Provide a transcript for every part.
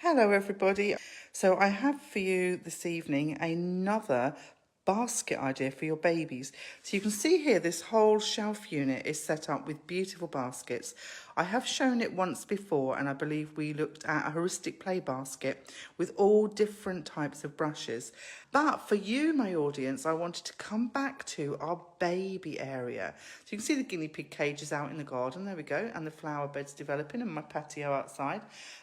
Hello everybody. So I have for you this evening another basket idea for your babies. So you can see here this whole shelf unit is set up with beautiful baskets. I have shown it once before and I believe we looked at a heuristic play basket with all different types of brushes. But for you, my audience, I wanted to come back to our baby area. So you can see the guinea pig cages out in the garden, there we go, and the flower beds developing and my patio outside.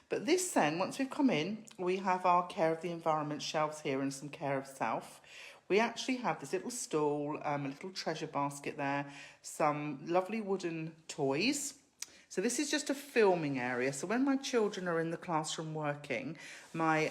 But this then, once we've come in, we have our care of the environment shelves here and some care of self. We actually have this little stool, a little treasure basket there, some lovely wooden toys. So this is just a filming area. So when my children are in the classroom working, my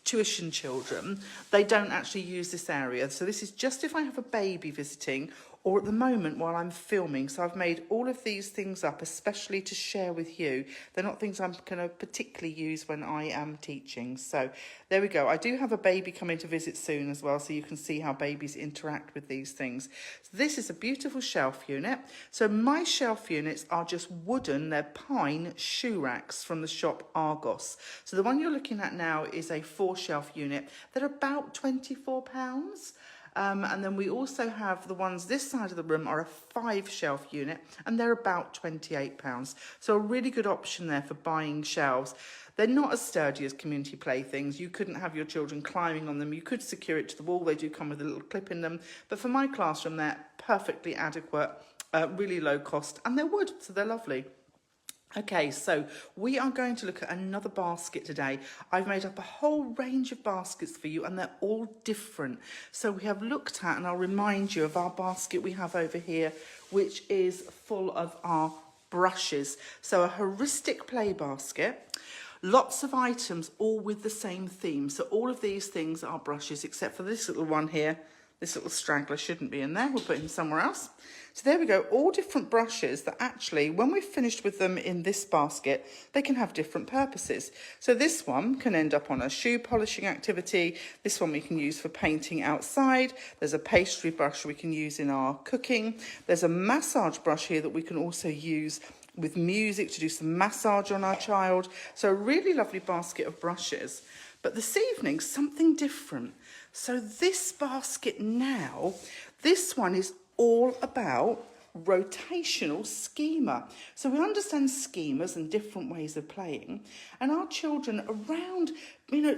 tuition children, they don't actually use this area. So this is just if I have a baby visiting or at the moment while I'm filming. So I've made all of these things up especially to share with you. They're not things I'm going to particularly use when I am teaching. So there we go. I do have a baby coming to visit soon as well, so you can see how babies interact with these things. So this is a beautiful shelf unit. So my shelf units are just wooden, they're pine shoe racks from the shop Argos. So the one you're looking at now is a 4-shelf unit. They're about £24. And then we also have the ones this side of the room are a 5-shelf unit and they're about £28. So a really good option there for buying shelves. They're not as sturdy as community playthings. You couldn't have your children climbing on them. You could secure it to the wall. They do come with a little clip in them. But for my classroom, they're perfectly adequate, really low cost, and they're wood, so they're lovely. Okay, so we are going to look at another basket today. I've made up a whole range of baskets for you and they're all different. So we have looked at, and I'll remind you of our basket we have over here, which is full of our brushes. So a heuristic play basket, lots of items all with the same theme. So all of these things are brushes except for this little one here. This little straggler shouldn't be in there. We'll put him somewhere else. So there we go, all different brushes that actually, when we've finished with them in this basket, they can have different purposes. So this one can end up on a shoe polishing activity. This one we can use for painting outside. There's a pastry brush we can use in our cooking. There's a massage brush here that we can also use with music to do some massage on our child. So a really lovely basket of brushes. But this evening, something different. So this basket now, this one is all about rotational schema. So we understand schemas and different ways of playing, and our children around,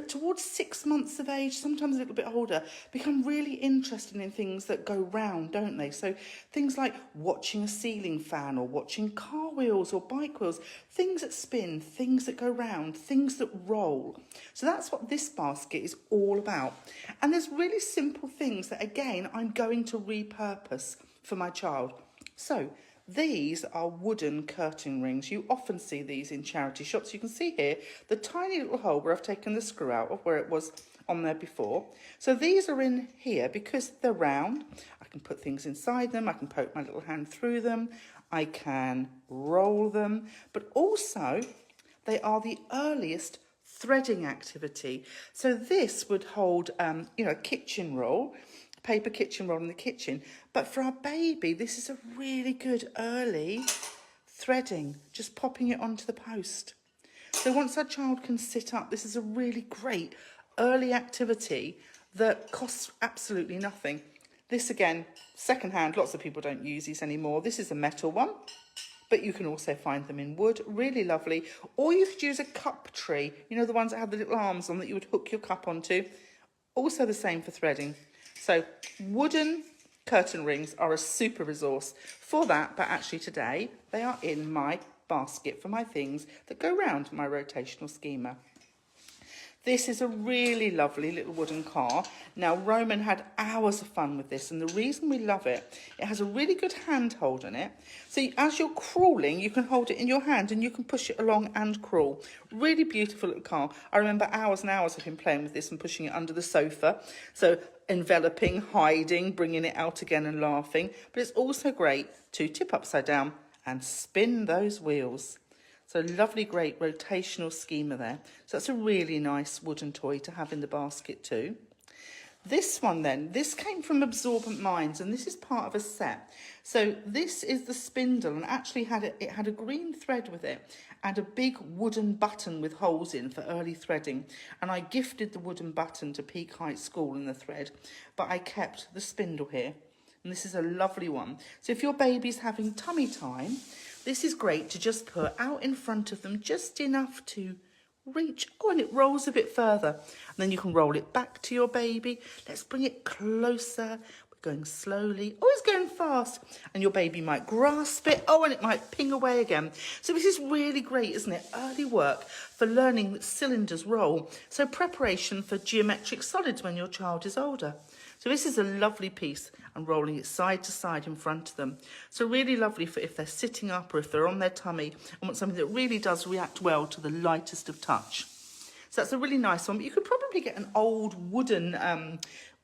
towards 6 months of age, sometimes a little bit older, become really interested in things that go round, don't they? So things like watching a ceiling fan or watching car wheels or bike wheels, things that spin, things that go round, things that roll. So that's what this basket is all about. And there's really simple things that, again, I'm going to repurpose for my child. So these are wooden curtain rings. You often see these in charity shops. You can see here the tiny little hole where I've taken the screw out of where it was on there before. So these are in here because they're round. I can put things inside them. I can poke my little hand through them. I can roll them. But also they are the earliest threading activity. So this would hold, a kitchen roll, paper kitchen roll in the kitchen. But for our baby, this is a really good early threading, just popping it onto the post. So once our child can sit up, this is a really great early activity that costs absolutely nothing. This again, second-hand, lots of people don't use these anymore. This is a metal one, but you can also find them in wood, really lovely. Or you could use a cup tree, the ones that have the little arms on that you would hook your cup onto. Also the same for threading. So wooden curtain rings are a super resource for that, but actually today they are in my basket for my things that go round my rotational schema. This is a really lovely little wooden car. Now, Roman had hours of fun with this, and the reason we love it, it has a really good handhold on it. So as you're crawling, you can hold it in your hand and you can push it along and crawl. Really beautiful little car. I remember hours and hours of him playing with this and pushing it under the sofa. So enveloping, hiding, bringing it out again and laughing. But it's also great to tip upside down and spin those wheels. So lovely, great rotational schema there. So that's a really nice wooden toy to have in the basket too. This one then, this came from Absorbent Minds, and this is part of a set. So this is the spindle, and actually it had a green thread with it and a big wooden button with holes in for early threading. And I gifted the wooden button to Peak Heights School in the thread, but I kept the spindle here. And this is a lovely one. So if your baby's having tummy time, this is great to just put out in front of them, just enough to reach. Oh, and it rolls a bit further. And then you can roll it back to your baby. Let's bring it closer. We're going slowly. Oh, it's going fast. And your baby might grasp it. Oh, and it might ping away again. So this is really great, isn't it? Early work for learning that cylinders roll. So preparation for geometric solids when your child is older. So this is a lovely piece, and rolling it side to side in front of them. So really lovely for if they're sitting up or if they're on their tummy and want something that really does react well to the lightest of touch. So that's a really nice one. But you could probably get an old wooden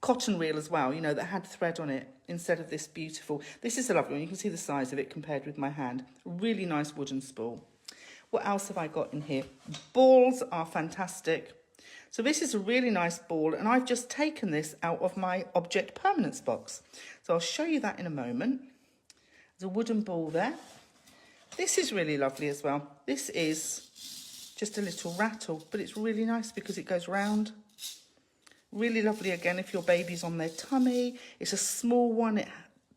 cotton reel as well, you know, that had thread on it instead of this beautiful. This is a lovely one. You can see the size of it compared with my hand. Really nice wooden spool. What else have I got in here? Balls are fantastic. So this is a really nice ball, and I've just taken this out of my object permanence box. So I'll show you that in a moment. There's a wooden ball there. This is really lovely as well. This is just a little rattle, but it's really nice because it goes round. Really lovely again if your baby's on their tummy. It's a small one.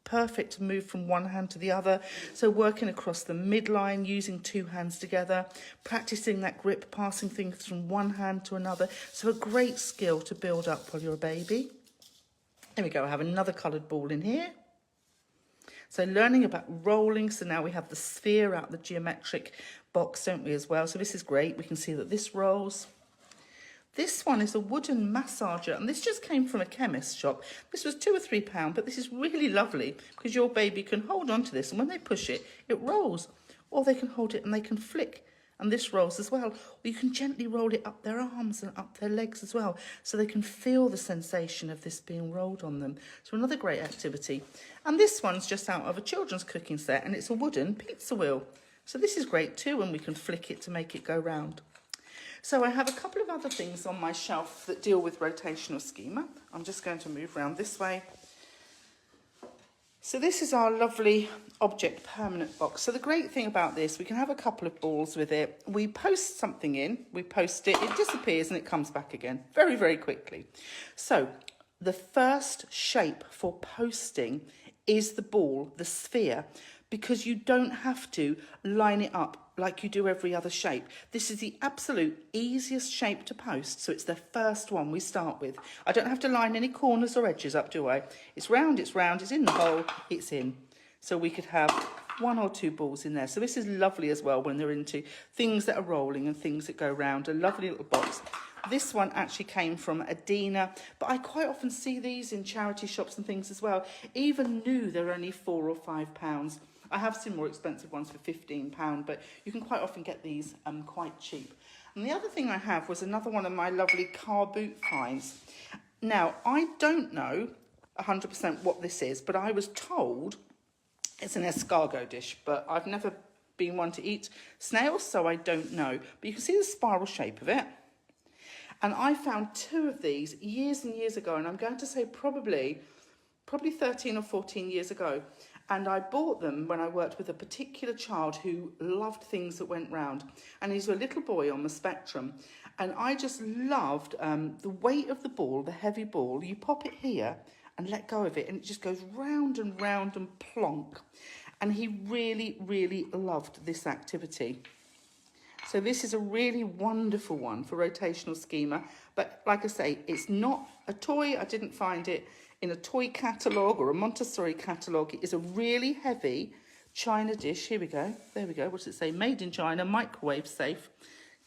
Perfect to move from one hand to the other. So working across the midline, using two hands together, practicing that grip, passing things from one hand to another. So a great skill to build up while you're a baby. There we go. I have another coloured ball in here. So learning about rolling. So now we have the sphere out the geometric box, don't we, as well? So this is great. We can see that this rolls. This one is a wooden massager, and this just came from a chemist shop. This was £2 or £3, but this is really lovely because your baby can hold on to this, and when they push it, it rolls. Or they can hold it and they can flick, and this rolls as well. Or you can gently roll it up their arms and up their legs as well, so they can feel the sensation of this being rolled on them. So another great activity. And this one's just out of a children's cooking set, and it's a wooden pizza wheel. So this is great too, and we can flick it to make it go round. So I have a couple of other things on my shelf that deal with rotational schema. I'm just going to move around this way. So this is our lovely object permanent box. So the great thing about this, we can have a couple of balls with it. We post something in, we post it, it disappears and it comes back again very, very quickly. So the first shape for posting is the ball, the sphere, because you don't have to line it up like you do every other shape. This is the absolute easiest shape to post, so it's the first one we start with. I don't have to line any corners or edges up, do I? It's round, it's in the hole, it's in. So we could have one or two balls in there. So this is lovely as well when they're into things that are rolling and things that go round. A lovely little box. This one actually came from Adina, but I quite often see these in charity shops and things as well. Even new, they're only £4 or £5. I have seen more expensive ones for £15, but you can quite often get these quite cheap. And the other thing I have was another one of my lovely car boot finds. Now, I don't know 100% what this is, but I was told it's an escargot dish, but I've never been one to eat snails, so I don't know. But you can see the spiral shape of it. And I found two of these years and years ago, and I'm going to say probably 13 or 14 years ago. And I bought them when I worked with a particular child who loved things that went round. And he's a little boy on the spectrum. And I just loved the weight of the ball, the heavy ball. You pop it here and let go of it, and it just goes round and round and plonk. And he really, really loved this activity. So this is a really wonderful one for rotational schema. But like I say, it's not a toy. I didn't find it in a toy catalogue or a Montessori catalogue. It is a really heavy china dish. Here we go. There we go. What does it say? Made in China, microwave safe.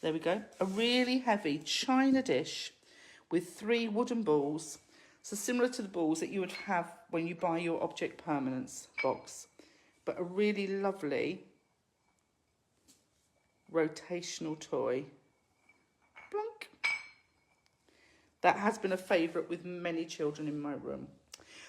There we go. A really heavy china dish with 3 wooden balls. So similar to the balls that you would have when you buy your object permanence box. But a really lovely rotational toy. Blunk. That has been a favourite with many children in my room.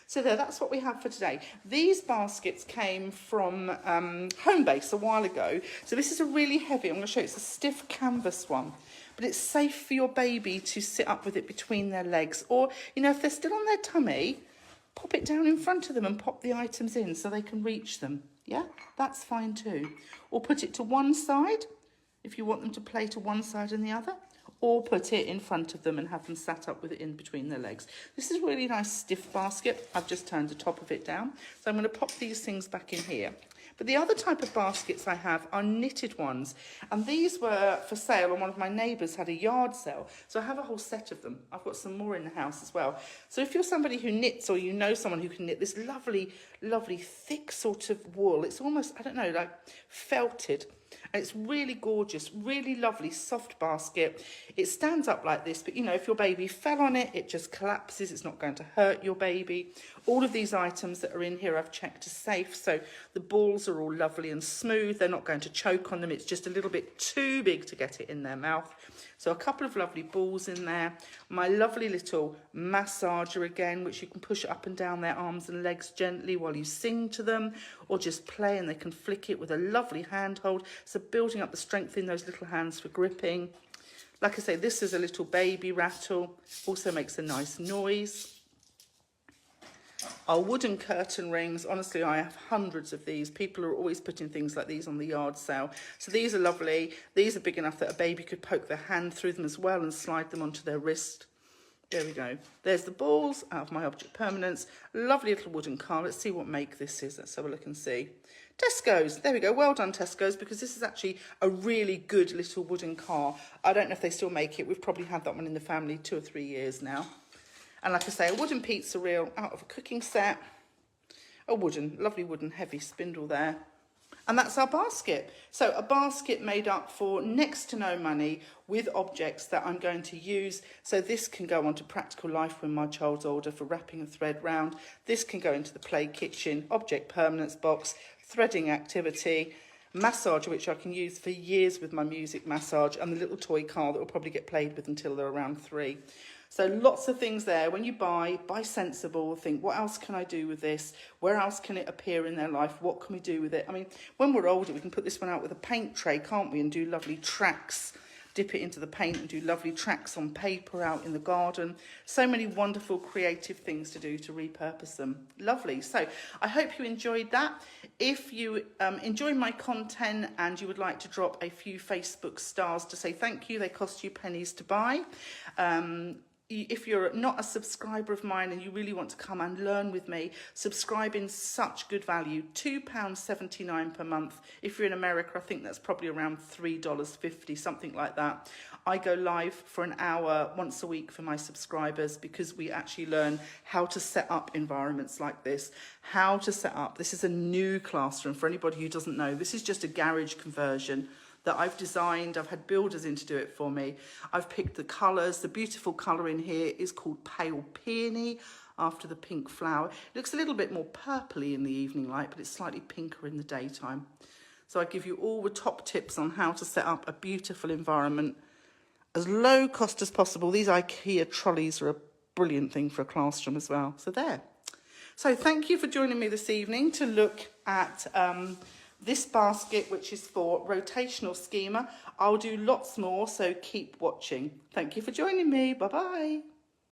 So there, that's what we have for today. These baskets came from Homebase a while ago. So this is a really heavy, I'm going to show you, it's a stiff canvas one. But it's safe for your baby to sit up with it between their legs. Or, you know, if they're still on their tummy, pop it down in front of them and pop the items in so they can reach them. Yeah, that's fine too. Or put it to one side if you want them to play to one side and the other. Or put it in front of them and have them sat up with it in between their legs. This is a really nice stiff basket. I've just turned the top of it down. So I'm going to pop these things back in here. But the other type of baskets I have are knitted ones. And these were for sale, and one of my neighbours had a yard sale. So I have a whole set of them. I've got some more in the house as well. So if you're somebody who knits, or you know someone who can knit, this lovely, lovely thick sort of wool. It's almost, I don't know, like felted. And it's really gorgeous, really lovely, soft basket. It stands up like this, but you know, if your baby fell on it, it just collapses. It's not going to hurt your baby. All of these items that are in here I've checked are safe. So the balls are all lovely and smooth. They're not going to choke on them. It's just a little bit too big to get it in their mouth. So a couple of lovely balls in there. My lovely little massager again, which you can push up and down their arms and legs gently while you sing to them, or just play, and they can flick it with a lovely handhold. So building up the strength in those little hands for gripping. Like I say, this is a little baby rattle. Also makes a nice noise. Our wooden curtain rings, honestly, I have hundreds of these. People are always putting things like these on the yard sale. So these are lovely. These are big enough that a baby could poke their hand through them as well and slide them onto their wrist. There we go. There's the balls out of my object permanence. Lovely little wooden car. Let's see what make this is. Let's have a look and see. Tesco's. There we go. Well done, Tesco's, because this is actually a really good little wooden car. I don't know if they still make it. We've probably had that one in the family 2 or 3 years now. And like I say, a wooden pizza reel out of a cooking set. A wooden, lovely wooden heavy spindle there. And that's our basket. So a basket made up for next to no money with objects that I'm going to use. So this can go on to practical life when my child's older for wrapping a thread round. This can go into the play kitchen, object permanence box, threading activity, massager, which I can use for years with my music massage, and the little toy car that will probably get played with until they're around 3. So lots of things there. When you buy sensible. Think, what else can I do with this? Where else can it appear in their life? What can we do with it? I mean, when we're older, we can put this one out with a paint tray, can't we? And do lovely tracks. Dip it into the paint and do lovely tracks on paper out in the garden. So many wonderful creative things to do to repurpose them. Lovely. So I hope you enjoyed that. If you enjoy my content and you would like to drop a few Facebook stars to say thank you, they cost you pennies to buy. If you're not a subscriber of mine and you really want to come and learn with me, subscribe in such good value, £2.79 per month. If you're in America, I think that's probably around $3.50, something like that. I go live for an hour once a week for my subscribers because we actually learn how to set up environments like this, how to set up. This is a new classroom for anybody who doesn't know. This is just a garage conversion that I've designed. I've had builders in to do it for me. I've picked the colours. The beautiful colour in here is called Pale Peony, after the pink flower. It looks a little bit more purpley in the evening light, but it's slightly pinker in the daytime. So I give you all the top tips on how to set up a beautiful environment as low cost as possible. These IKEA trolleys are a brilliant thing for a classroom as well. So there. So thank you for joining me this evening to look at this basket, which is for rotational schema. I'll do lots more, so keep watching. Thank you for joining me. Bye-bye.